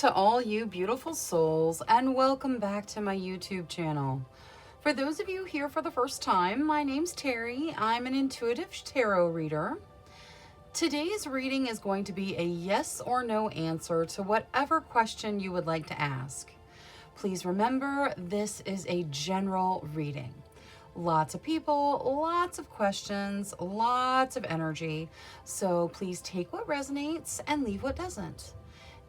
to all you beautiful souls, and welcome back to my YouTube channel. For those of you here for the first time, my name's Cheri. I'm an intuitive tarot reader. Today's reading is going to be a yes or no answer to whatever question you would like to ask. Please remember, this is a general reading. Lots of people, lots of questions, lots of energy. So please take what resonates and leave what doesn't.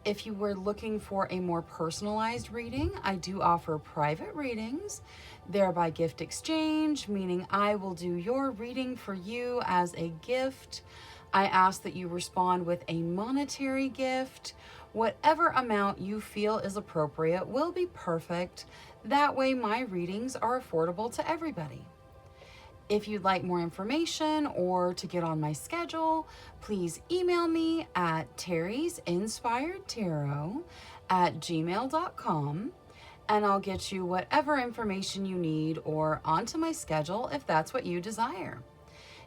If you were looking for a more personalized reading, I do offer private readings, thereby gift exchange, meaning I will do your reading for you as a gift. I ask that you respond with a monetary gift. Whatever amount you feel is appropriate will be perfect. That way my readings are affordable to everybody. If you'd like more information or to get on my schedule, please email me at terrysinspiredtarot@gmail.com and I'll get you whatever information you need or onto my schedule if that's what you desire.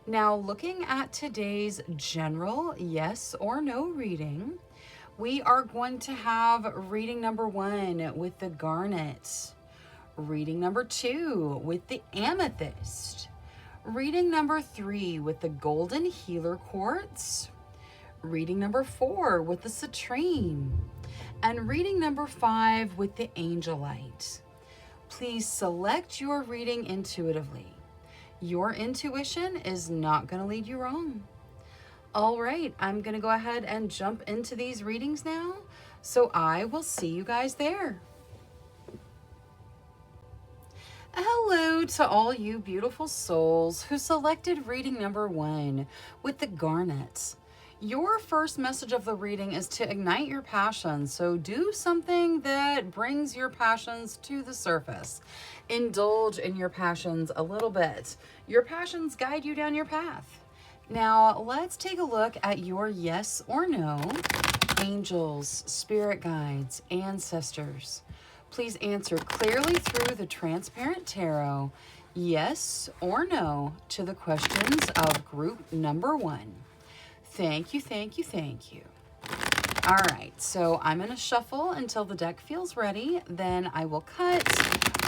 Now, looking at today's general yes or no reading, we are going to have reading number 1 with the garnet, reading number 2 with the amethyst, reading number 3 with the golden healer quartz, reading number 4 with the citrine, and reading number 5 with the angelite. Please select your reading intuitively. Your intuition is not going to lead you wrong. All right, I'm going to go ahead and jump into these readings now, so I will see you guys there. Hello to all you beautiful souls who selected reading number 1 with the garnet. Your first message of the reading is to ignite your passions, so do something that brings your passions to the surface. Indulge in your passions a little bit. Your passions guide you down your path. Now, let's take a look at your yes or no. Angels, spirit guides, ancestors. Please answer clearly through the transparent tarot, yes or no, to the questions of group number 1. Thank you, thank you, thank you. All right, so I'm going to shuffle until the deck feels ready. Then I will cut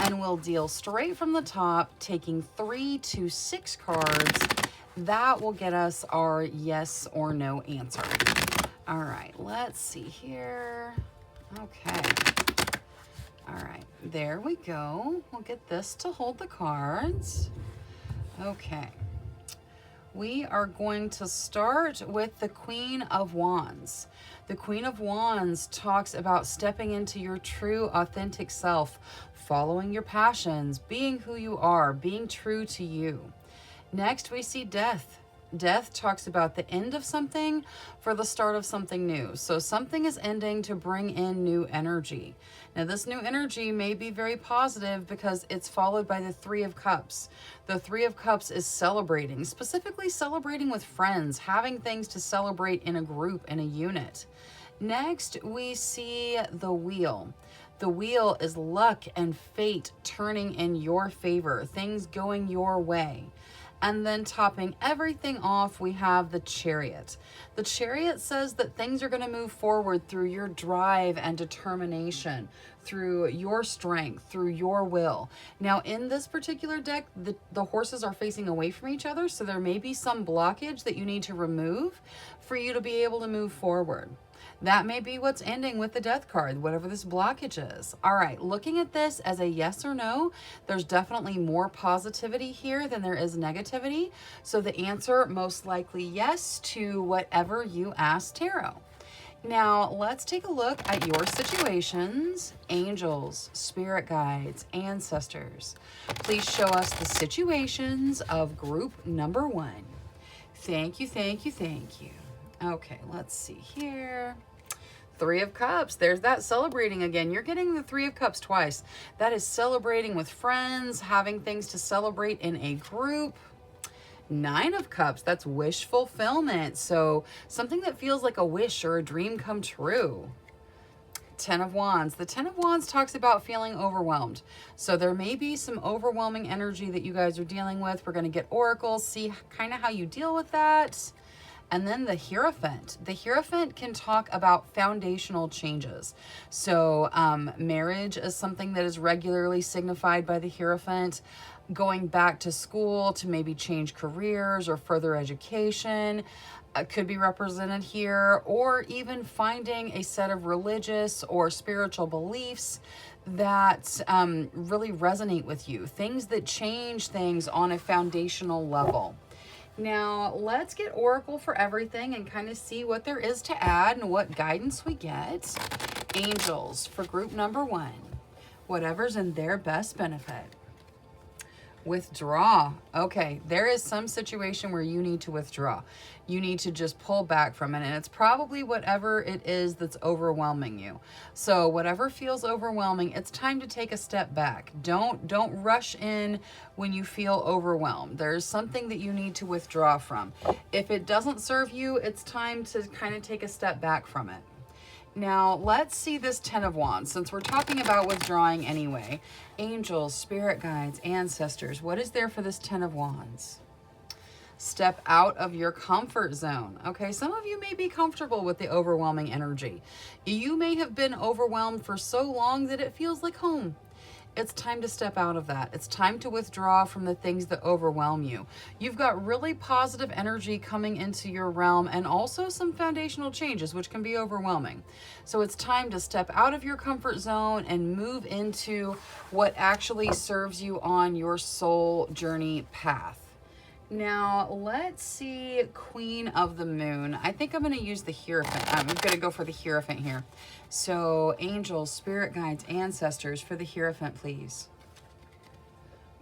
and we'll deal straight from the top, taking 3 to 6 cards. That will get us our yes or no answer. All right, let's see here. Okay. All right, there we go. We'll get this to hold the cards. Okay. We are going to start with the Queen of Wands. The Queen of Wands talks about stepping into your true, authentic self, following your passions, being who you are, being true to you. Next, we see Death. Death talks about the end of something for the start of something new. So something is ending to bring in new energy. Now, this new energy may be very positive because it's followed by the 3 of Cups. The 3 of Cups is celebrating, specifically celebrating with friends, having things to celebrate in a group, in a unit. Next, we see the Wheel. The Wheel is luck and fate turning in your favor, things going your way. And then topping everything off, we have the Chariot. The Chariot says that things are going to move forward through your drive and determination, through your strength, through your will. Now, in this particular deck, the horses are facing away from each other, so there may be some blockage that you need to remove for you to be able to move forward. That may be what's ending with the Death card, whatever this blockage is. All right, looking at this as a yes or no, there's definitely more positivity here than there is negativity. So the answer, most likely yes to whatever you asked tarot. Now, let's take a look at your situations. Angels, spirit guides, ancestors. Please show us the situations of group number 1. Thank you, thank you, thank you. Okay, let's see here. 3 of Cups, there's that celebrating again. You're getting the 3 of Cups twice. That is celebrating with friends, having things to celebrate in a group. 9 of Cups, that's wish fulfillment. So something that feels like a wish or a dream come true. 10 of Wands. The 10 of Wands talks about feeling overwhelmed. So there may be some overwhelming energy that you guys are dealing with. We're going to get oracles, see kind of how you deal with that. And then the Hierophant. The Hierophant can talk about foundational changes. So marriage is something that is regularly signified by the Hierophant. Going back to school to maybe change careers or further education could be represented here, or even finding a set of religious or spiritual beliefs that really resonate with you, things that change things on a foundational level. Now, let's get Oracle for everything and kind of see what there is to add and what guidance we get. Angels for group number 1, whatever's in their best benefit. Withdraw. Okay, there is some situation where you need to withdraw. You need to just pull back from it, and it's probably whatever it is that's overwhelming you. So whatever feels overwhelming, it's time to take a step back. Don't rush in when you feel overwhelmed. There's something that you need to withdraw from. If it doesn't serve you, it's time to kind of take a step back from it. Now, let's see this 10 of Wands, since we're talking about withdrawing anyway. Angels, spirit guides, ancestors, what is there for this 10 of Wands? Step out of your comfort zone. Okay, some of you may be comfortable with the overwhelming energy. You may have been overwhelmed for so long that it feels like home. It's time to step out of that. It's time to withdraw from the things that overwhelm you. You've got really positive energy coming into your realm, and also some foundational changes, which can be overwhelming. So it's time to step out of your comfort zone and move into what actually serves you on your soul journey path. Now, let's see Queen of the Moon. I think I'm going to use the Hierophant. I'm going to go for the Hierophant here. So, angels, spirit guides, ancestors for the Hierophant, please.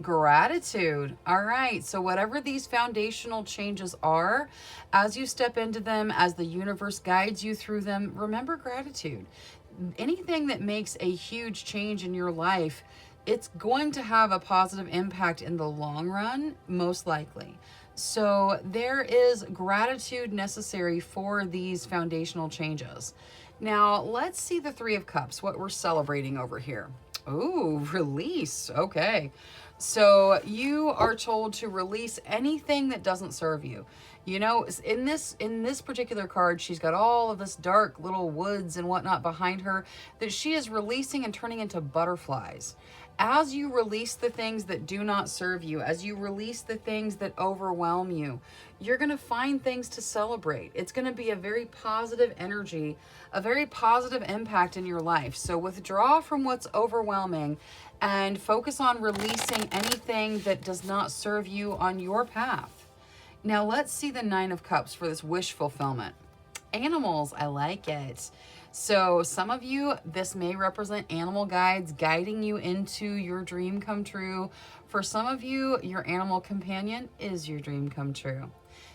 Gratitude. All right, so whatever these foundational changes are, as you step into them, as the universe guides you through them, remember gratitude. Anything that makes a huge change in your life, it's going to have a positive impact in the long run, most likely. So there is gratitude necessary for these foundational changes. Now, let's see the 3 of Cups, what we're celebrating over here. Ooh, release. Okay. So you are told to release anything that doesn't serve you. You know, in this particular card, she's got all of this dark little woods and whatnot behind her that she is releasing and turning into butterflies. As you release the things that do not serve you, as you release the things that overwhelm you, you're going to find things to celebrate. It's going to be a very positive energy, a very positive impact in your life. So withdraw from what's overwhelming and focus on releasing anything that does not serve you on your path. Now let's see the 9 of Cups for this wish fulfillment. Animals, I like it. So some of you, this may represent animal guides guiding you into your dream come true. For some of you, your animal companion is your dream come true.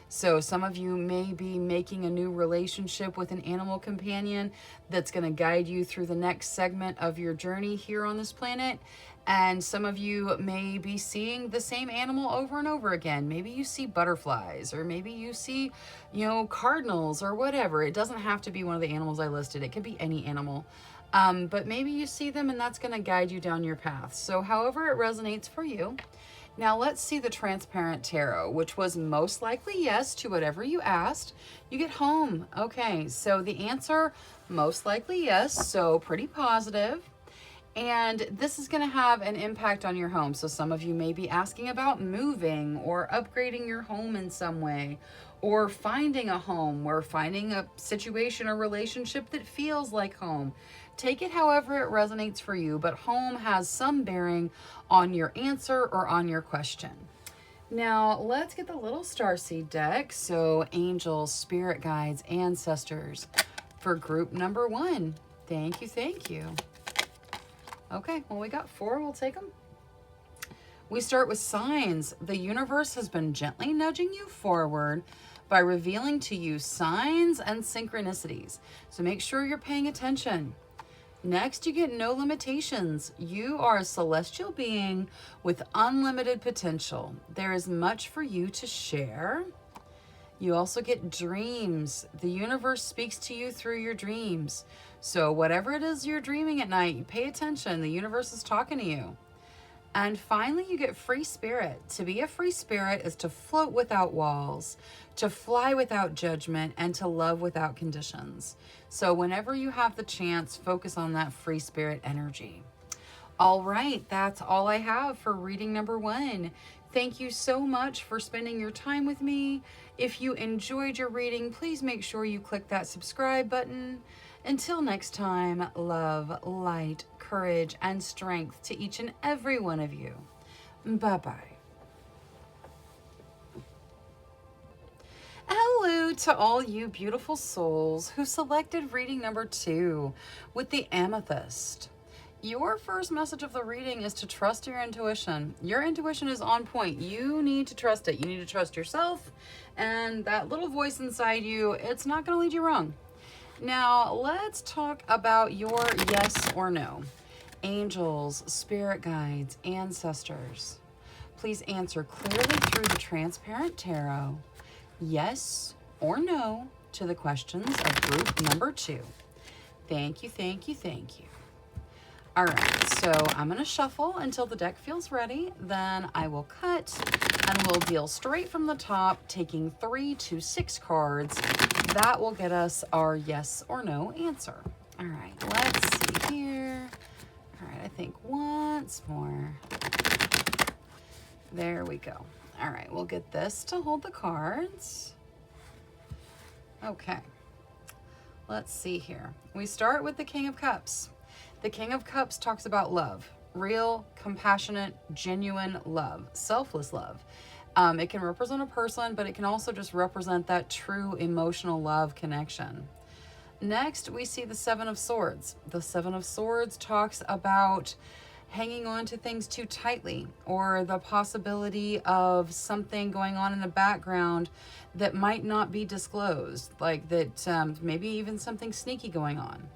So some of you may be making a new relationship with an animal companion that's going to guide you through the next segment of your journey here on this planet. And some of you may be seeing the same animal over and over again. Maybe you see butterflies, or maybe you see, cardinals or whatever. It doesn't have to be one of the animals I listed. It could be any animal. But maybe you see them and that's going to guide you down your path. So however it resonates for you. Now let's see the Transparent Tarot, which was most likely yes to whatever you asked. You get home. Okay, so the answer, most likely yes, so pretty positive. And this is going to have an impact on your home. So some of you may be asking about moving or upgrading your home in some way, or finding a home, or finding a situation or relationship that feels like home. Take it however it resonates for you, but home has some bearing on your answer or on your question. Now, let's get the little starseed deck. So angels, spirit guides, ancestors for group number 1. Thank you, thank you. Okay, well, we got 4. We'll take them. We start with signs. The universe has been gently nudging you forward by revealing to you signs and synchronicities. So make sure you're paying attention. Next, you get no limitations. You are a celestial being with unlimited potential. There is much for you to share. You also get dreams. The universe speaks to you through your dreams. So whatever it is you're dreaming at night, you pay attention. The universe is talking to you. And finally, you get free spirit. To be a free spirit is to float without walls, to fly without judgment, and to love without conditions. So whenever you have the chance, focus on that free spirit energy. All right, that's all I have for reading number 1. Thank you so much for spending your time with me. If you enjoyed your reading, please make sure you click that subscribe button. Until next time, love, light, courage, and strength to each and every one of you. Bye-bye. Hello to all you beautiful souls who selected reading number 2 with the amethyst. Your first message of the reading is to trust your intuition. Your intuition is on point. You need to trust it. You need to trust yourself, and that little voice inside you, it's not going to lead you wrong. Now, let's talk about your yes or no. Angels, spirit guides, ancestors. Please answer clearly through the transparent tarot. Yes or no to the questions of group number 2. Thank you, thank you, thank you. All right, so I'm going to shuffle until the deck feels ready. Then I will cut and we'll deal straight from the top, taking 3 to 6 cards. That will get us our yes or no answer. All right, let's see here. All right, I think once more. There we go. All right, we'll get this to hold the cards. Okay, let's see here. We start with the King of Cups. The King of Cups talks about love, real, compassionate, genuine love, selfless love. It can represent a person, but it can also just represent that true emotional love connection. Next, we see the Seven of Swords. The Seven of Swords talks about hanging on to things too tightly, or the possibility of something going on in the background that might not be disclosed, like that maybe even something sneaky going on.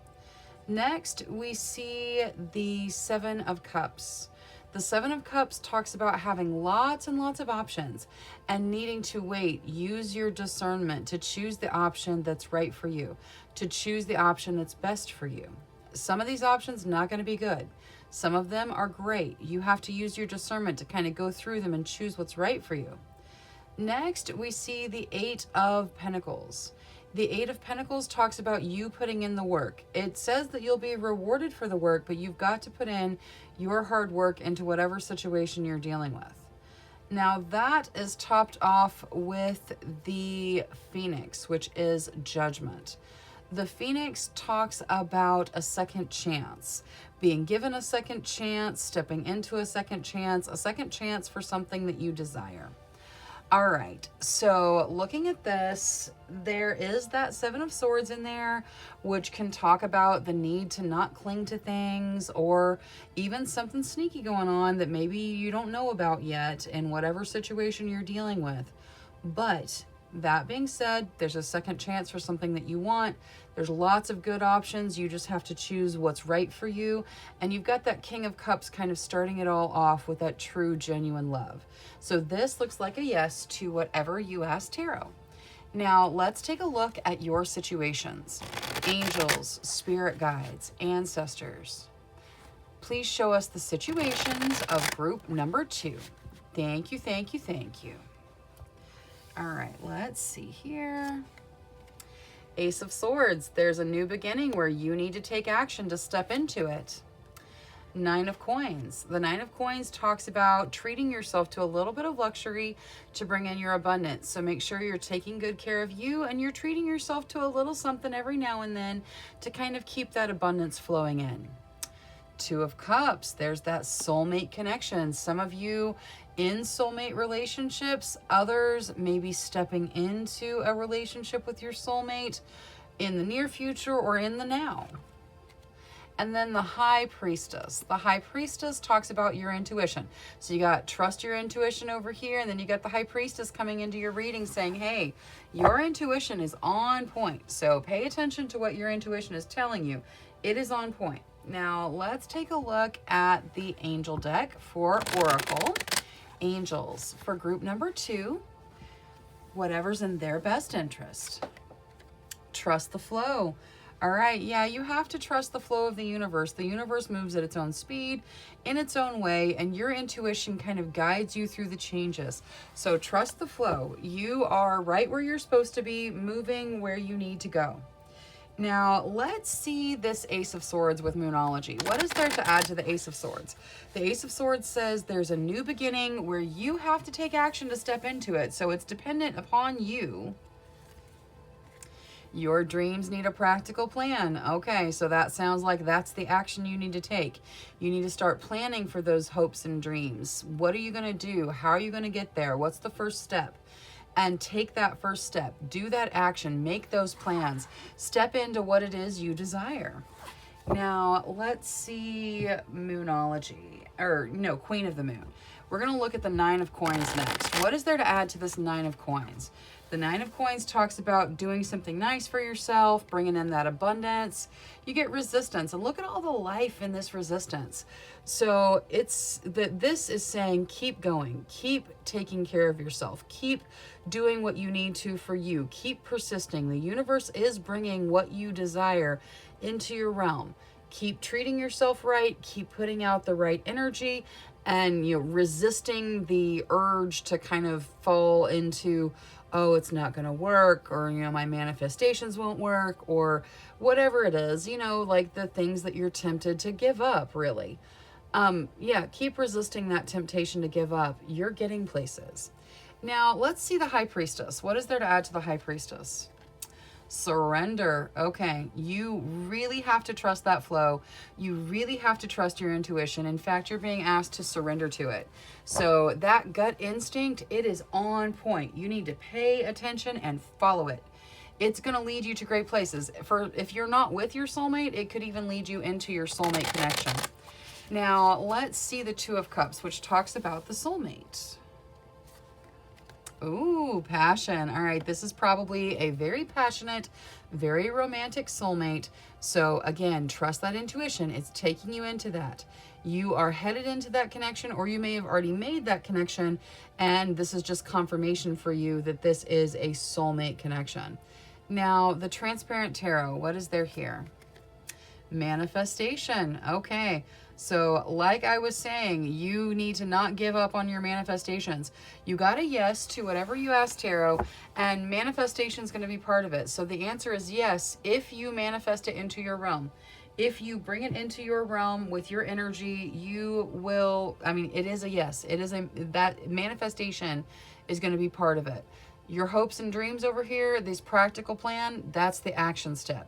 Next, we see the Seven of Cups. The Seven of Cups talks about having lots and lots of options and needing to wait. Use your discernment to choose the option that's right for you, to choose the option that's best for you. Some of these options not going to be good. Some of them are great. You have to use your discernment to kind of go through them and choose what's right for you. Next, we see the Eight of Pentacles. The Eight of Pentacles talks about you putting in the work. It says that you'll be rewarded for the work, but you've got to put in your hard work into whatever situation you're dealing with. Now that is topped off with the Phoenix, which is judgment. The Phoenix talks about a second chance, being given a second chance, stepping into a second chance for something that you desire. All right, so looking at this, there is that Seven of Swords in there, which can talk about the need to not cling to things, or even something sneaky going on that maybe you don't know about yet in whatever situation you're dealing with. But that being said, there's a second chance for something that you want. There's lots of good options. You just have to choose what's right for you. And you've got that King of Cups kind of starting it all off with that true, genuine love. So this looks like a yes to whatever you asked tarot. Now let's take a look at your situations. Angels, spirit guides, ancestors. Please show us the situations of group number 2. Thank you, thank you, thank you. All right, let's see here. Ace of Swords, there's a new beginning where you need to take action to step into it. Nine of Coins. The Nine of Coins talks about treating yourself to a little bit of luxury to bring in your abundance. So make sure you're taking good care of you and you're treating yourself to a little something every now and then to kind of keep that abundance flowing in. Two of Cups, there's that soulmate connection. Some of you in soulmate relationships, others may be stepping into a relationship with your soulmate in the near future or in the now. And then the High Priestess. The High Priestess talks about your intuition. So you got trust your intuition over here, and then you got the High Priestess coming into your reading saying, hey, your intuition is on point. So pay attention to what your intuition is telling you. It is on point. Now let's take a look at the Angel deck for Oracle. Angels for group number 2, whatever's in their best interest. Trust the flow. All right, yeah, you have to trust the flow of the universe. The universe moves at its own speed, in its own way, and your intuition kind of guides you through the changes. So trust the flow. You are right where you're supposed to be, moving where you need to go. Now, let's see this Ace of Swords with Moonology. What is there to add to the Ace of Swords? The Ace of Swords says there's a new beginning where you have to take action to step into it. So it's dependent upon you. Your dreams need a practical plan. Okay, so that sounds like that's the action you need to take. You need to start planning for those hopes and dreams. What are you going to do? How are you going to get there? What's the first step? And take that first step. Do that action. Make those plans. Step into what it is you desire. Now, let's see Moonology. Or, no, Queen of the Moon. We're going to look at the Nine of Coins next. What is there to add to this Nine of Coins? The Nine of Coins talks about doing something nice for yourself, bringing in that abundance. You get resistance, and look at all the life in this resistance. So it's that this is saying keep going, keep taking care of yourself, keep doing what you need to for you, keep persisting. The universe is bringing what you desire into your realm. Keep treating yourself right, keep putting out the right energy, and resisting the urge to kind of fall into, oh, it's not going to work, or, my manifestations won't work, or whatever it is, like the things that you're tempted to give up, really. Yeah, keep resisting that temptation to give up. You're getting places. Now, let's see the High Priestess. What is there to add to the High Priestess? Surrender. Okay, you really have to trust that flow. You really have to trust your intuition. In fact, you're being asked to surrender to it. So that gut instinct, it is on point. You need to pay attention and follow it. It's going to lead you to great places. If you're not with your soulmate, it could even lead you into your soulmate connection. Now, let's see the Two of Cups, which talks about the soulmate. Ooh, passion. All right, this is probably a very passionate, very romantic soulmate. So again, trust that intuition. It's taking you into that. You are headed into that connection, or you may have already made that connection, and this is just confirmation for you that this is a soulmate connection. Now, the Transparent Tarot, what is there here? Manifestation. Okay. So like I was saying, you need to not give up on your manifestations. You got a yes to whatever you asked Tarot, and manifestation is going to be part of it. So the answer is yes, if you manifest it into your realm. If you bring it into your realm with your energy, you will, it is a yes. It is that manifestation is going to be part of it. Your hopes and dreams over here, this practical plan, that's the action step.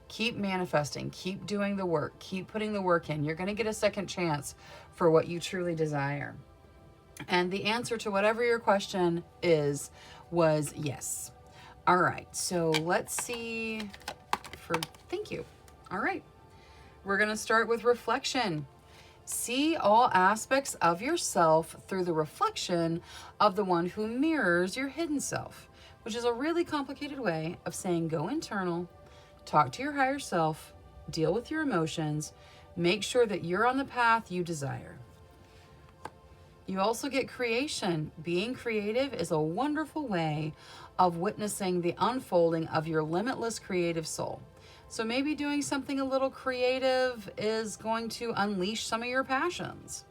Keep manifesting, keep doing the work, keep putting the work in. You're going to get a second chance for what you truly desire. And the answer to whatever your question was yes. All right, so let's see thank you. All right, we're going to start with reflection. See all aspects of yourself through the reflection of the one who mirrors your hidden self, which is a really complicated way of saying go internal. Talk to your higher self, deal with your emotions, make sure that you're on the path you desire. You also get creation. Being creative is a wonderful way of witnessing the unfolding of your limitless creative soul. So maybe doing something a little creative is going to unleash some of your passions.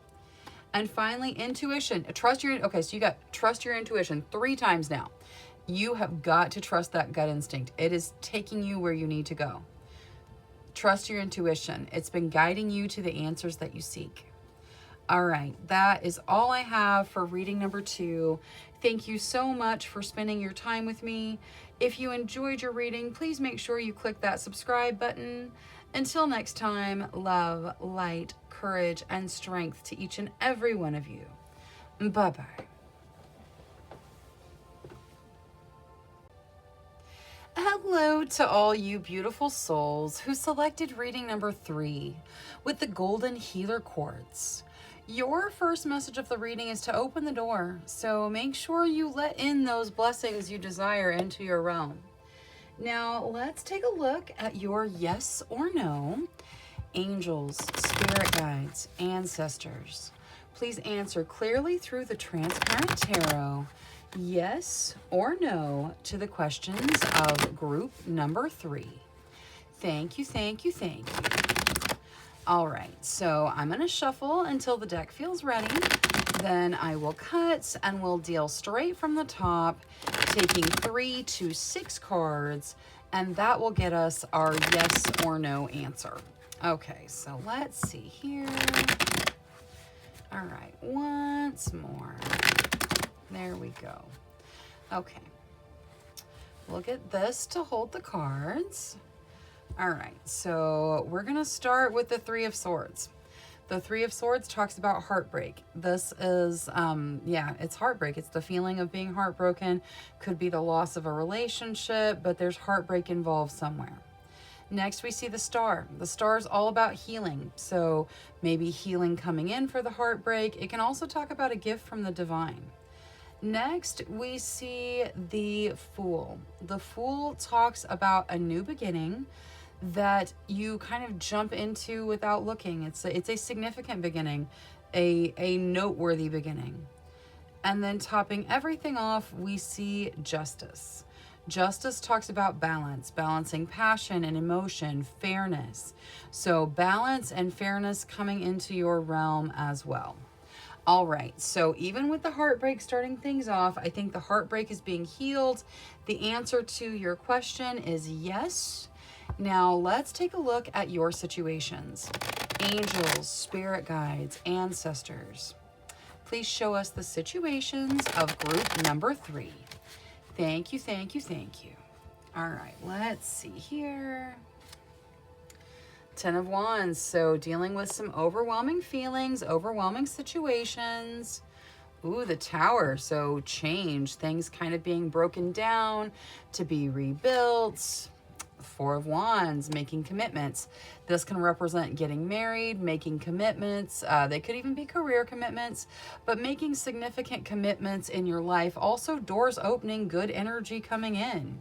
And finally, intuition. Okay, so you got trust your intuition 3 times now. You have got to trust that gut instinct. It is taking you where you need to go. Trust your intuition. It's been guiding you to the answers that you seek. All right, that is all I have for reading number 2. Thank you so much for spending your time with me. If you enjoyed your reading, please make sure you click that subscribe button. Until next time, love, light, courage, and strength to each and every one of you. Bye-bye. Hello to all you beautiful souls who selected reading number 3 with the Golden Healer Quartz. Your first message of the reading is to open the door, so make sure you let in those blessings you desire into your realm. Now, let's take a look at your yes or no. Angels, spirit guides, ancestors, please answer clearly through the Transparent Tarot. Yes or no to the questions of group number 3. Thank you, thank you, thank you. All right, so I'm going to shuffle until the deck feels ready. Then I will cut and we'll deal straight from the top, taking 3 to 6 cards, and that will get us our yes or no answer. Okay, so let's see here. All right, once more. There we go. Okay. We'll get this to hold the cards. All right, so we're going to start with the Three of Swords. The Three of Swords talks about heartbreak. This is, yeah, it's heartbreak. It's the feeling of being heartbroken. Could be the loss of a relationship, but there's heartbreak involved somewhere. Next, we see the Star. The Star is all about healing. So maybe healing coming in for the heartbreak. It can also talk about a gift from the divine. Next, we see the Fool. The Fool talks about a new beginning that you kind of jump into without looking. It's a significant beginning, a noteworthy beginning. And then topping everything off, we see Justice. Justice talks about balance, balancing passion and emotion, fairness. So balance and fairness coming into your realm as well. All right, so even with the heartbreak starting things off, I think the heartbreak is being healed. The answer to your question is yes. Now let's take a look at your situations. Angels, spirit guides, ancestors. Please show us the situations of group number 3. Thank you, thank you, thank you. All right, let's see here. 10 of Wands, so dealing with some overwhelming feelings, overwhelming situations. Ooh, the Tower, so change, things kind of being broken down to be rebuilt. 4 of Wands, making commitments. This can represent getting married, making commitments. They could even be career commitments, but making significant commitments in your life. Also, doors opening, good energy coming in.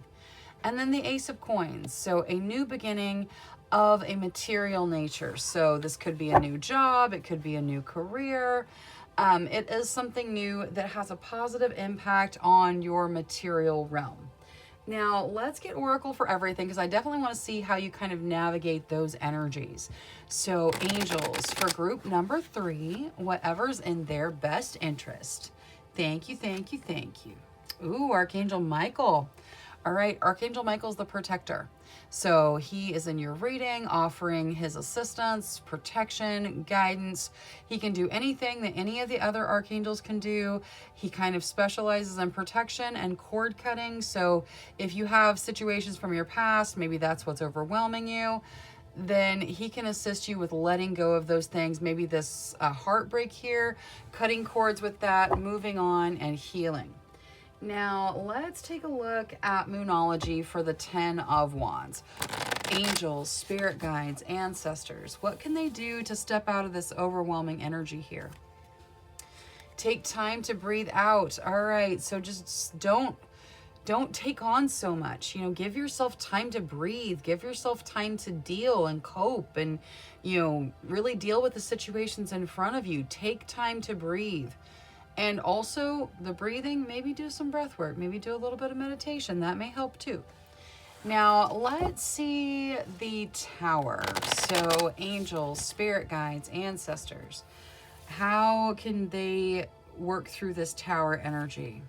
And then the Ace of Coins, so a new beginning of a material nature. So this could be a new job, it could be a new career. It is something new that has a positive impact on your material realm. Now, let's get Oracle for everything, because I definitely want to see how you kind of navigate those energies. So, angels, for group number 3, whatever's in their best interest. Thank you, thank you, thank you. Ooh, Archangel Michael. All right, Archangel Michael's the protector. So he is in your reading, offering his assistance, protection, guidance. He can do anything that any of the other archangels can do. He kind of specializes in protection and cord cutting. So if you have situations from your past, maybe that's what's overwhelming you, then he can assist you with letting go of those things. Maybe this heartbreak here, cutting cords with that, moving on and healing. Now, let's take a look at Moonology for the 10 of Wands. Angels, spirit guides, ancestors. What can they do to step out of this overwhelming energy here? Take time to breathe out. All right, so just don't take on so much. You know, give yourself time to breathe. Give yourself time to deal and cope and, you know, really deal with the situations in front of you. Take time to breathe. And also the breathing, maybe do some breath work, maybe do a little bit of meditation. That may help too. Now, let's see the Tower. So angels, spirit guides, ancestors. How can they work through this Tower energy?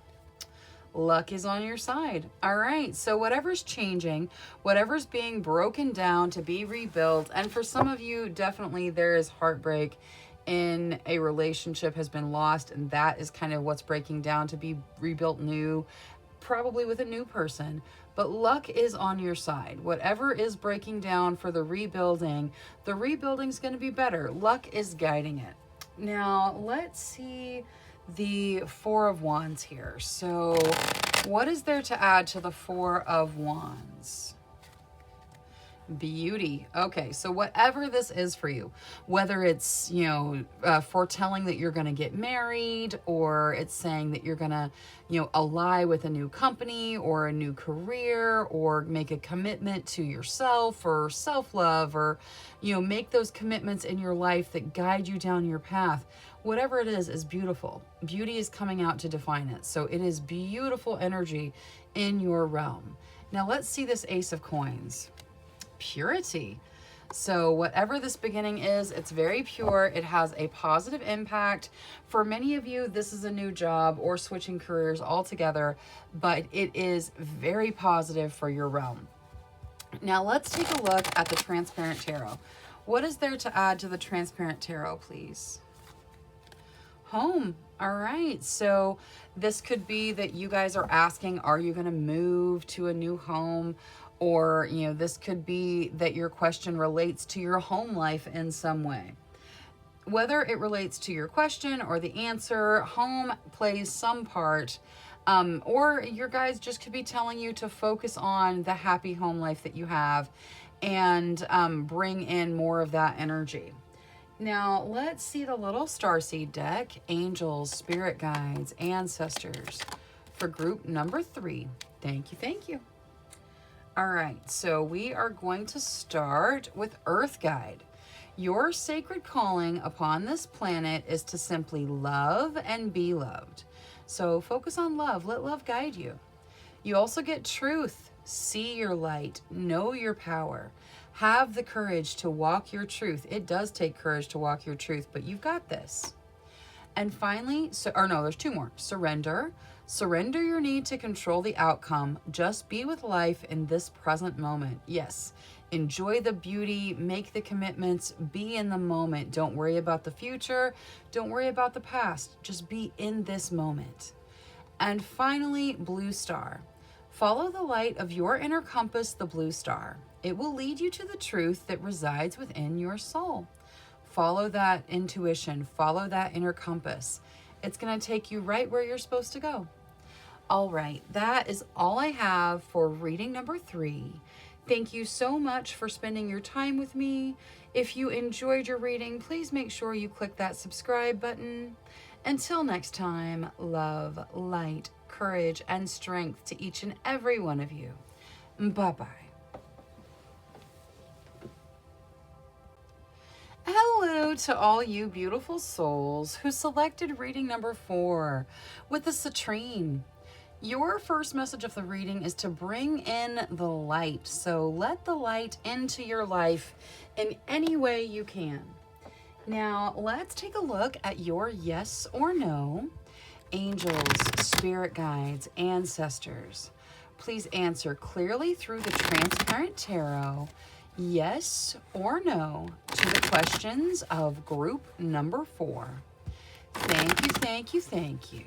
Luck is on your side. All right, so whatever's changing, whatever's being broken down to be rebuilt, and for some of you, definitely there is heartbreak in a relationship has been lost, and that is kind of what's breaking down to be rebuilt new, probably with a new person. But luck is on your side. Whatever is breaking down for the rebuilding's going to be better. Luck is guiding it. Now, let's see the 4 of Wands here. So what is there to add to the 4 of Wands? Beauty. Okay, so whatever this is for you, whether it's, you know, foretelling that you're going to get married, or it's saying that you're going to, you know, ally with a new company or a new career, or make a commitment to yourself or self-love, or, you know, make those commitments in your life that guide you down your path. Whatever it is beautiful. Beauty is coming out to define it. So it is beautiful energy in your realm. Now let's see this Ace of Coins. purity. So whatever this beginning is, it's very pure. It has a positive impact. For many of you, this is a new job or switching careers altogether, but it is very positive for your realm. Now let's take a look at the Transparent Tarot. What is there to add to the Transparent Tarot, please? Home. All right. So this could be that you guys are asking, are you going to move to a new home? Or, this could be that your question relates to your home life in some way. Whether it relates to your question or the answer, home plays some part. Or your guys just could be telling you to focus on the happy home life that you have and bring in more of that energy. Now, let's see the little starseed deck, angels, spirit guides, ancestors for group number 3. Thank you, thank you. All right, so we are going to start with Earth Guide. Your sacred calling upon this planet is to simply love and be loved. So focus on love. Let love guide you. You also get truth. See your light. Know your power. Have the courage to walk your truth. It does take courage to walk your truth, but you've got this. And finally, there's 2 more. Surrender. Surrender your need to control the outcome. Just be with life in this present moment. Yes, enjoy the beauty, make the commitments, be in the moment. Don't worry about the future. Don't worry about the past. Just be in this moment. And finally, Blue Star. Follow the light of your inner compass, the blue star. It will lead you to the truth that resides within your soul. Follow that intuition. Follow that inner compass. It's going to take you right where you're supposed to go. All right, that is all I have for reading number 3. Thank you so much for spending your time with me. If you enjoyed your reading, please make sure you click that subscribe button. Until next time, love, light, courage, and strength to each and every one of you. Bye-bye. Hello to all you beautiful souls who selected reading number 4 with the citrine. Your first message of the reading is to bring in the light. So let the light into your life in any way you can. Now, let's take a look at your yes or no. Angels, spirit guides, ancestors. Please answer clearly through the Transparent Tarot, yes or no, to the questions of group number 4. Thank you, thank you, thank you.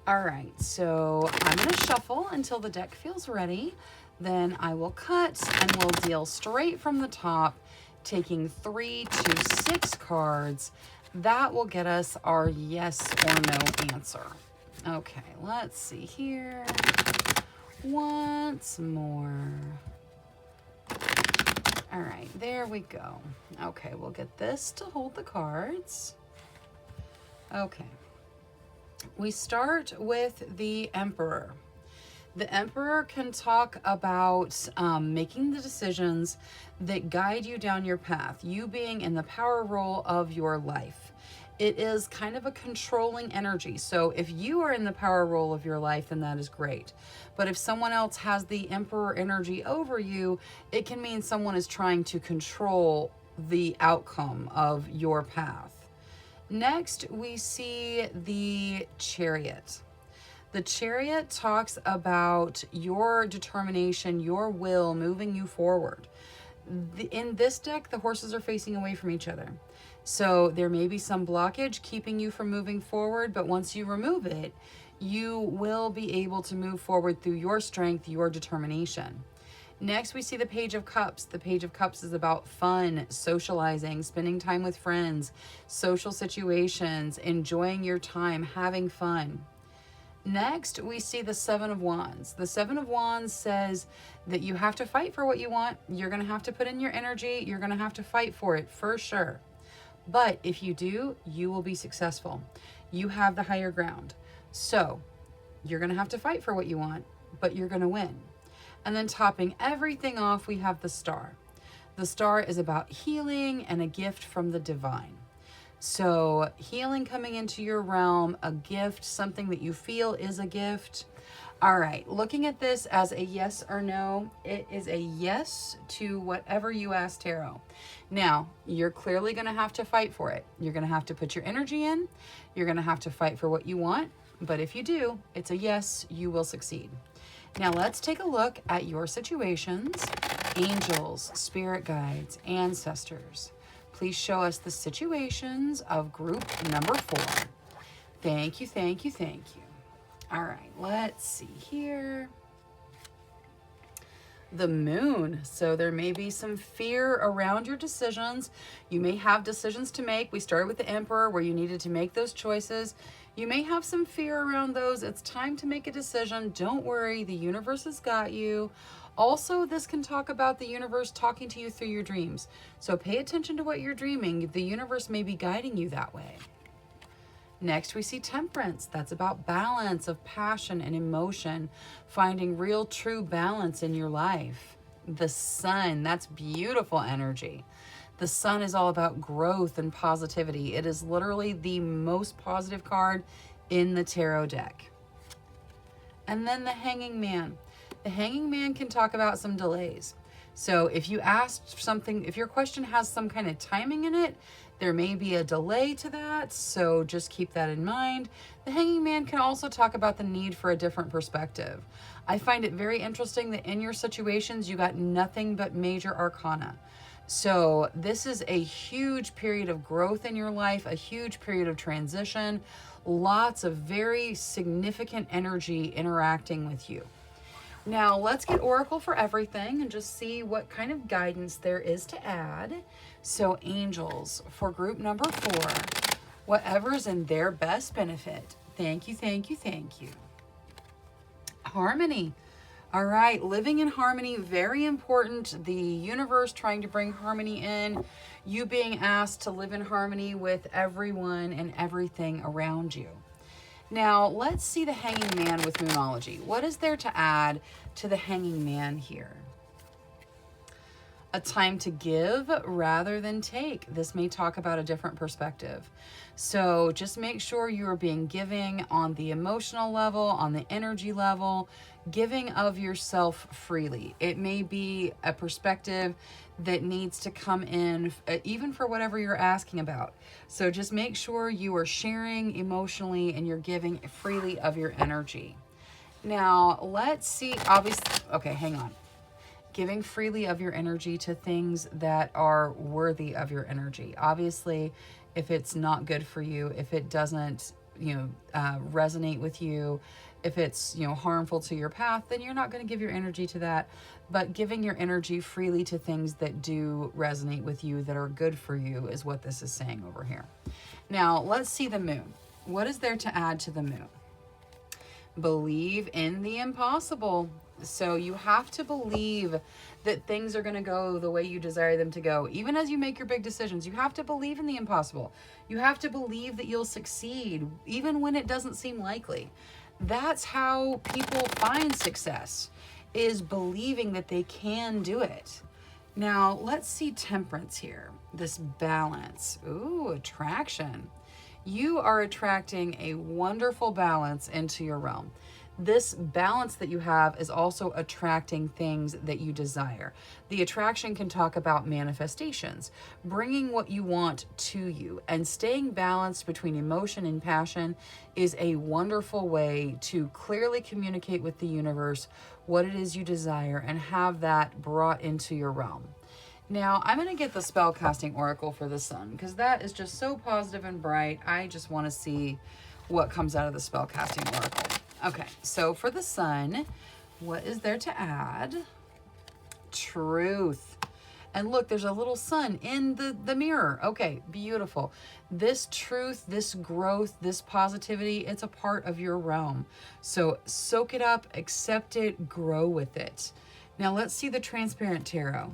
All right, so I'm going to shuffle until the deck feels ready. Then I will cut and we'll deal straight from the top, taking 3 to 6 cards. That will get us our yes or no answer. Okay, let's see here. Once more. All right, there we go. Okay, we'll get this to hold the cards. Okay. We start with the Emperor. The Emperor can talk about making the decisions that guide you down your path, you being in the power role of your life. It is kind of a controlling energy. So if you are in the power role of your life, then that is great. But if someone else has the Emperor energy over you, it can mean someone is trying to control the outcome of your path. Next, we see the Chariot. The Chariot talks about your determination, your will moving you forward. In this deck, the horses are facing away from each other. So there may be some blockage keeping you from moving forward, but once you remove it, you will be able to move forward through your strength, your determination. Next, we see the Page of Cups. The Page of Cups is about fun, socializing, spending time with friends, social situations, enjoying your time, having fun. Next, we see the Seven of Wands. The Seven of Wands says that you have to fight for what you want. You're going to have to put in your energy. You're going to have to fight for it for sure. But if you do, you will be successful. You have the higher ground. So you're going to have to fight for what you want, but you're going to win. And then topping everything off, we have the Star. The Star is about healing and a gift from the divine. So healing coming into your realm, a gift, something that you feel is a gift. All right, looking at this as a yes or no, it is a yes to whatever you ask tarot. Now, you're clearly going to have to fight for it. You're going to have to put your energy in. You're going to have to fight for what you want. But if you do, it's a yes, you will succeed. Now, let's take a look at your situations. Angels, spirit guides, ancestors. Please show us the situations of group number 4. Thank you, thank you, thank you. All right, let's see here. The moon. So there may be some fear around your decisions. You may have decisions to make. We started with the Emperor where you needed to make those choices. You may have some fear around those. It's time to make a decision. Don't worry, the universe has got you. Also, this can talk about the universe talking to you through your dreams. So pay attention to what you're dreaming. The universe may be guiding you that way. Next, we see temperance. That's about balance of passion and emotion, finding real true balance in your life. The sun, that's beautiful energy. The sun is all about growth and positivity. It is literally the most positive card in the tarot deck. And then the Hanging Man. The Hanging Man can talk about some delays. So if you asked something, if your question has some kind of timing in it, there may be a delay to that, so just keep that in mind. The Hanging Man can also talk about the need for a different perspective. I find it very interesting that in your situations, you got nothing but major arcana. So this is a huge period of growth in your life, a huge period of transition, lots of very significant energy interacting with you. Now let's get Oracle for everything and just see what kind of guidance there is to add. So angels for group number 4, whatever's in their best benefit. Thank you, thank you, thank you. Harmony. All right, living in harmony, very important. The universe trying to bring harmony in, you being asked to live in harmony with everyone and everything around you. Now, let's see the Hanging Man with Moonology. What is there to add to the Hanging Man here? A time to give rather than take. This may talk about a different perspective. So just make sure you are being giving on the emotional level, on the energy level, giving of yourself freely. It may be a perspective that needs to come in, even for whatever you're asking about. So just make sure you are sharing emotionally and you're giving freely of your energy. Now, let's see, obviously, okay, hang on. Giving freely of your energy to things that are worthy of your energy. Obviously, if it's not good for you, if it doesn't, resonate with you, if it's, harmful to your path, then you're not going to give your energy to that. But giving your energy freely to things that do resonate with you, that are good for you, is what this is saying over here. Now, let's see the moon. What is there to add to the moon? Believe in the impossible. So you have to believe that things are going to go the way you desire them to go. Even as you make your big decisions, you have to believe in the impossible. You have to believe that you'll succeed, even when it doesn't seem likely. That's how people find success, is believing that they can do it. Now, let's see temperance here. This balance. Ooh, attraction. You are attracting a wonderful balance into your realm. This balance that you have is also attracting things that you desire. The attraction can talk about manifestations, bringing what you want to you, and staying balanced between emotion and passion is a wonderful way to clearly communicate with the universe what it is you desire and have that brought into your realm. Now, I'm going to get the spellcasting oracle for the sun because that is just so positive and bright. I just want to see what comes out of the spellcasting oracle. Okay, so for the sun, what is there to add? Truth. And look, there's a little sun in the mirror. Okay, beautiful. This truth, this growth, this positivity, it's a part of your realm. So soak it up, accept it, grow with it. Now let's see the transparent tarot.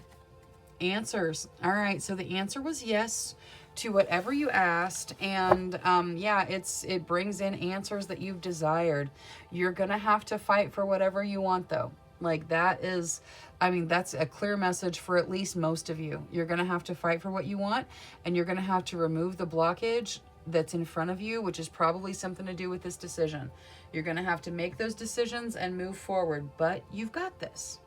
Answers. All right, so the answer was yes to whatever you asked, and it brings in answers that you've desired. You're gonna have to fight for whatever you want, though. Like that's a clear message for at least most of you. You're gonna have to fight for what you want, and you're gonna have to remove the blockage that's in front of you, which is probably something to do with this decision. You're going to have to make those decisions and move forward, but you've got this.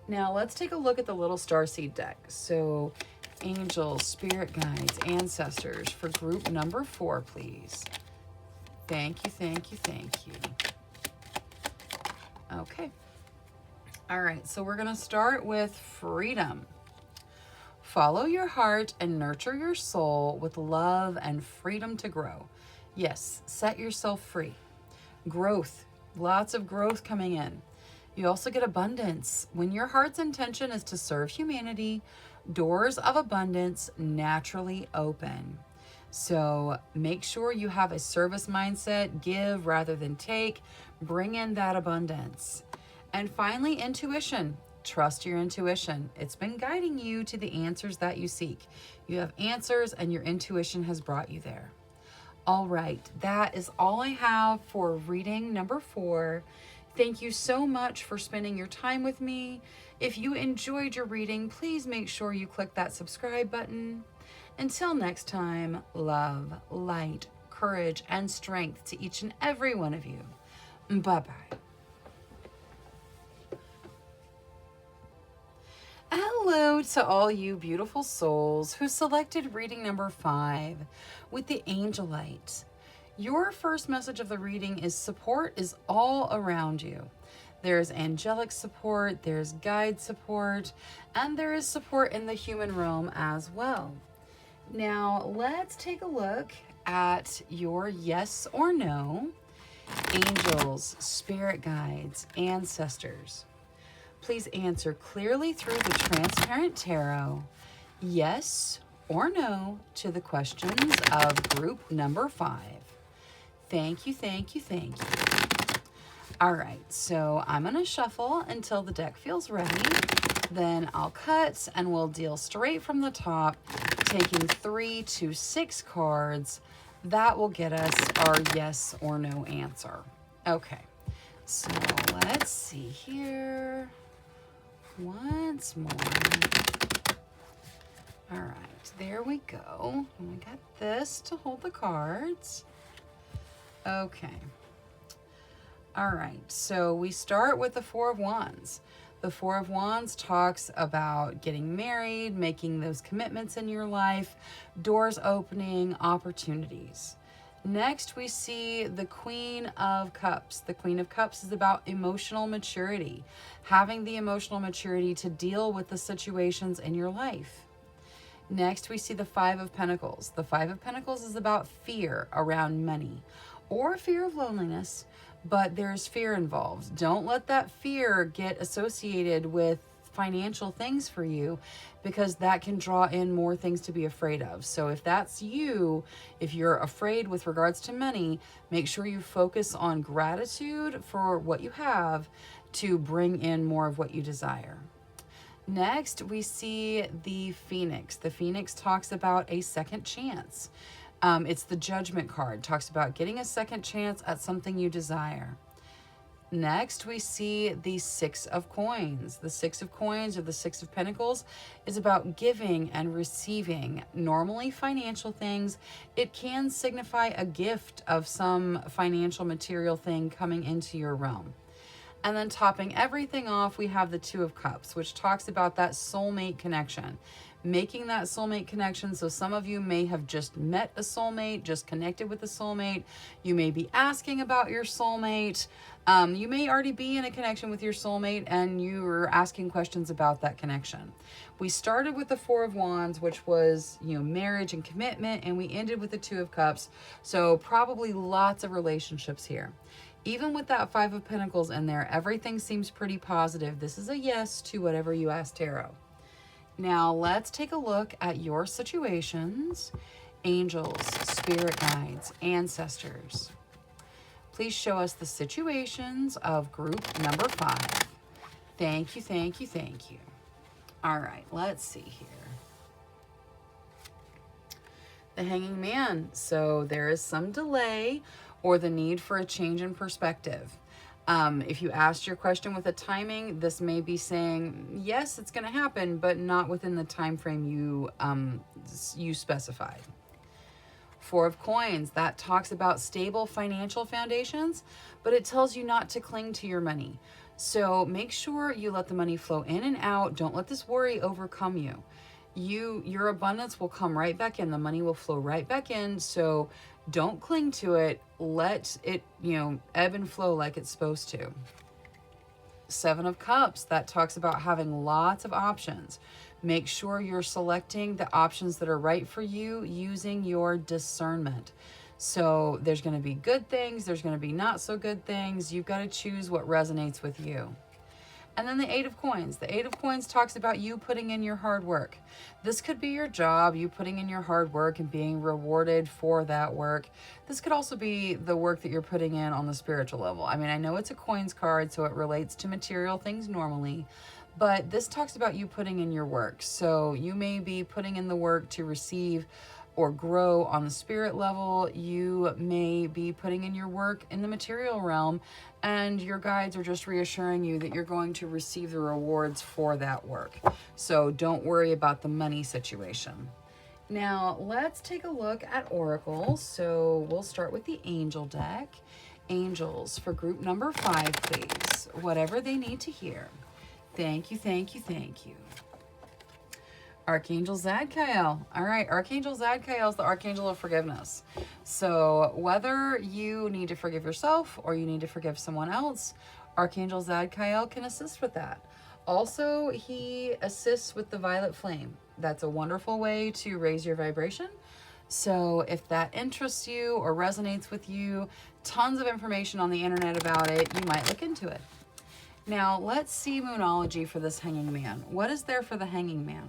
Now let's take a look at the little starseed deck. So angels, spirit guides, ancestors for group number 4, please. Thank you, thank you, thank you. Okay. All right, so we're going to start with freedom. Follow your heart and nurture your soul with love and freedom to grow. Yes, set yourself free. Growth, lots of growth coming in. You also get abundance. When your heart's intention is to serve humanity, doors of abundance naturally open. So make sure you have a service mindset, give rather than take, bring in that abundance. And finally, intuition. Trust your intuition. It's been guiding you to the answers that you seek. You have answers and your intuition has brought you there. All right, that is all I have for reading number 4. Thank you so much for spending your time with me. If you enjoyed your reading, please make sure you click that subscribe button. Until next time, love, light, courage, and strength to each and every one of you. Bye-bye. Hello to all you beautiful souls who selected reading number 5 with the Angel Light. Your first message of the reading is support is all around you. There's angelic support, there's guide support, and there is support in the human realm as well. Now, let's take a look at your yes or no. Angels, spirit guides, ancestors. Please answer clearly through the transparent tarot, yes or no, to the questions of group number 5. Thank you, thank you, thank you. All right, so I'm going to shuffle until the deck feels ready. Then I'll cut and we'll deal straight from the top, taking 3 to 6 cards. That will get us our yes or no answer. Okay, so let's see here. Once more. All right, there we go. And we got this to hold the cards. Okay. All right, so we start with the 4 of Wands. The 4 of Wands talks about getting married, making those commitments in your life, doors opening, opportunities. Next, we see the Queen of Cups. The Queen of Cups is about emotional maturity, having the emotional maturity to deal with the situations in your life. Next, we see the 5 of Pentacles. The 5 of Pentacles is about fear around money or fear of loneliness, but there's fear involved. Don't let that fear get associated with financial things for you, because that can draw in more things to be afraid of. So if that's you, if you're afraid with regards to money, make sure you focus on gratitude for what you have to bring in more of what you desire. Next, we see the Phoenix. The Phoenix talks about a second chance. It's the Judgment card. Talks about getting a second chance at something you desire. Next, we see the 6 of Coins. The 6 of Coins, or the 6 of Pentacles, is about giving and receiving. Normally financial things. It can signify a gift of some financial material thing coming into your realm. And then topping everything off, we have the 2 of Cups, which talks about that soulmate connection. Making that soulmate connection. So some of you may have just met a soulmate, just connected with a soulmate. You may be asking about your soulmate. You may already be in a connection with your soulmate and you are asking questions about that connection. We started with the 4 of Wands, which was, marriage and commitment, and we ended with the 2 of Cups. So probably lots of relationships here. Even with that 5 of Pentacles in there, everything seems pretty positive. This is a yes to whatever you ask tarot. Now let's take a look at your situations. Angels, spirit guides, ancestors. Please show us the situations of group number 5. Thank you, thank you, thank you. All right, let's see here. The Hanging Man. So there is some delay or the need for a change in perspective. If you asked your question with a timing, this may be saying, yes, it's going to happen, but not within the time frame you specified. Four of Coins, that talks about stable financial foundations, but it tells you not to cling to your money. So make sure you let the money flow in and out. Don't let this worry overcome you. Your abundance will come right back in. The money will flow right back in. So don't cling to it. Let it, ebb and flow like it's supposed to. Seven of Cups, that talks about having lots of options. Make sure you're selecting the options that are right for you using your discernment. So there's going to be good things, there's going to be not so good things. You've got to choose what resonates with you. And then the Eight of Coins. The Eight of Coins talks about you putting in your hard work. This could be your job, you putting in your hard work and being rewarded for that work. This could also be the work that you're putting in on the spiritual level. I mean, I know it's a coins card, so it relates to material things normally, but this talks about you putting in your work. So you may be putting in the work to receive or grow on the spirit level. You may be putting in your work in the material realm, and your guides are just reassuring you that you're going to receive the rewards for that work. So don't worry about the money situation. Now let's take a look at oracles. So we'll start with the angel deck. Angels for group number 5, please. Whatever they need to hear. Thank you, thank you, thank you. Archangel Zadkiel. All right, Archangel Zadkiel is the Archangel of forgiveness. So whether you need to forgive yourself or you need to forgive someone else, Archangel Zadkiel can assist with that. Also, he assists with the violet flame. That's a wonderful way to raise your vibration. So if that interests you or resonates with you, tons of information on the internet about it. You might look into it. Now, let's see Moonology for this Hanging Man. What is there for the Hanging Man?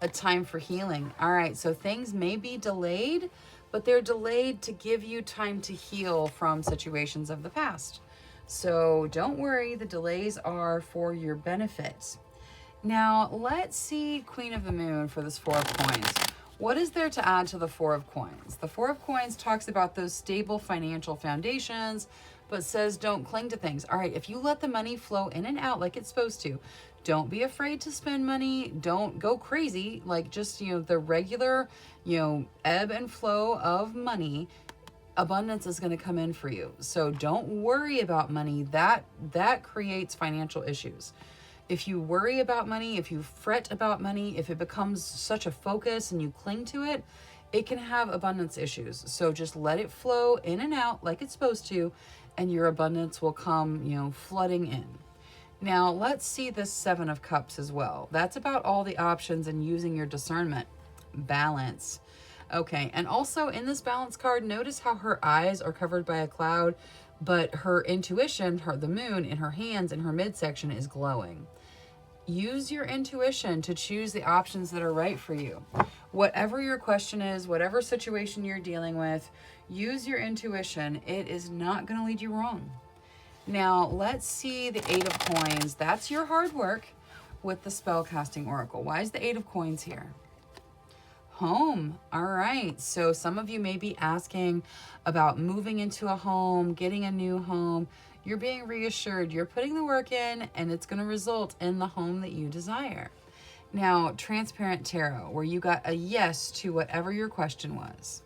A time for healing. All right, so things may be delayed, but they're delayed to give you time to heal from situations of the past. So don't worry, the delays are for your benefit. Now, let's see Queen of the Moon for this Four of Coins. What is there to add to the Four of Coins? The Four of Coins talks about those stable financial foundations, but says don't cling to things. All right, if you let the money flow in and out like it's supposed to, don't be afraid to spend money. Don't go crazy. Like just, the regular, ebb and flow of money, abundance is going to come in for you. So don't worry about money. That creates financial issues. If you worry about money, if you fret about money, if it becomes such a focus and you cling to it, it can have abundance issues. So just let it flow in and out like it's supposed to, and your abundance will come, flooding in. Now, let's see this Seven of Cups as well. That's about all the options and using your discernment. Balance. Okay, and also in this balance card, notice how her eyes are covered by a cloud, but her intuition, the moon in her hands in her midsection is glowing. Use your intuition to choose the options that are right for you. Whatever your question is, whatever situation you're dealing with, use your intuition. It is not going to lead you wrong. Now, let's see the Eight of Coins. That's your hard work with the spellcasting oracle. Why is the Eight of Coins here? Home. All right. So some of you may be asking about moving into a home, getting a new home. You're being reassured. You're putting the work in, and it's going to result in the home that you desire. Now, Transparent Tarot, where you got a yes to whatever your question was.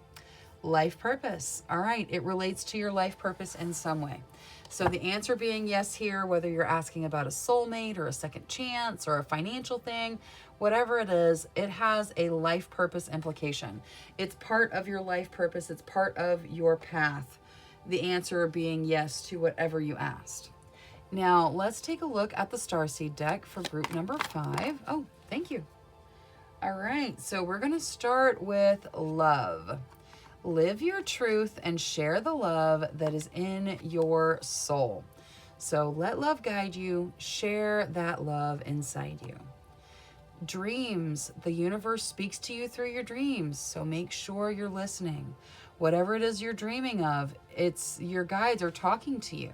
Life purpose. All right. It relates to your life purpose in some way. So the answer being yes here, whether you're asking about a soulmate or a second chance or a financial thing, whatever it is, it has a life purpose implication. It's part of your life purpose. It's part of your path. The answer being yes to whatever you asked. Now, let's take a look at the Starseed deck for group number 5. Oh, thank you. All right, so we're going to start with love. Live your truth and share the love that is in your soul. So let love guide you. Share that love inside you. Dreams. The universe speaks to you through your dreams. So make sure you're listening. Whatever it is you're dreaming of, it's your guides are talking to you.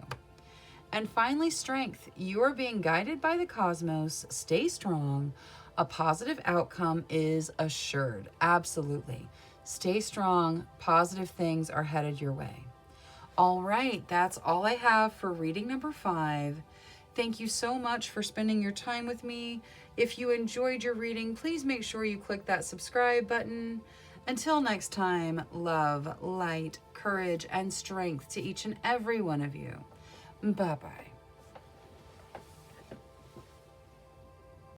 And finally, strength. You are being guided by the cosmos. Stay strong. A positive outcome is assured. Absolutely. Stay strong. Positive things are headed your way. All right, that's all I have for reading number 5. Thank you so much for spending your time with me. If you enjoyed your reading, please make sure you click that subscribe button Until next time, love, light, courage, and strength to each and every one of you. Bye-bye.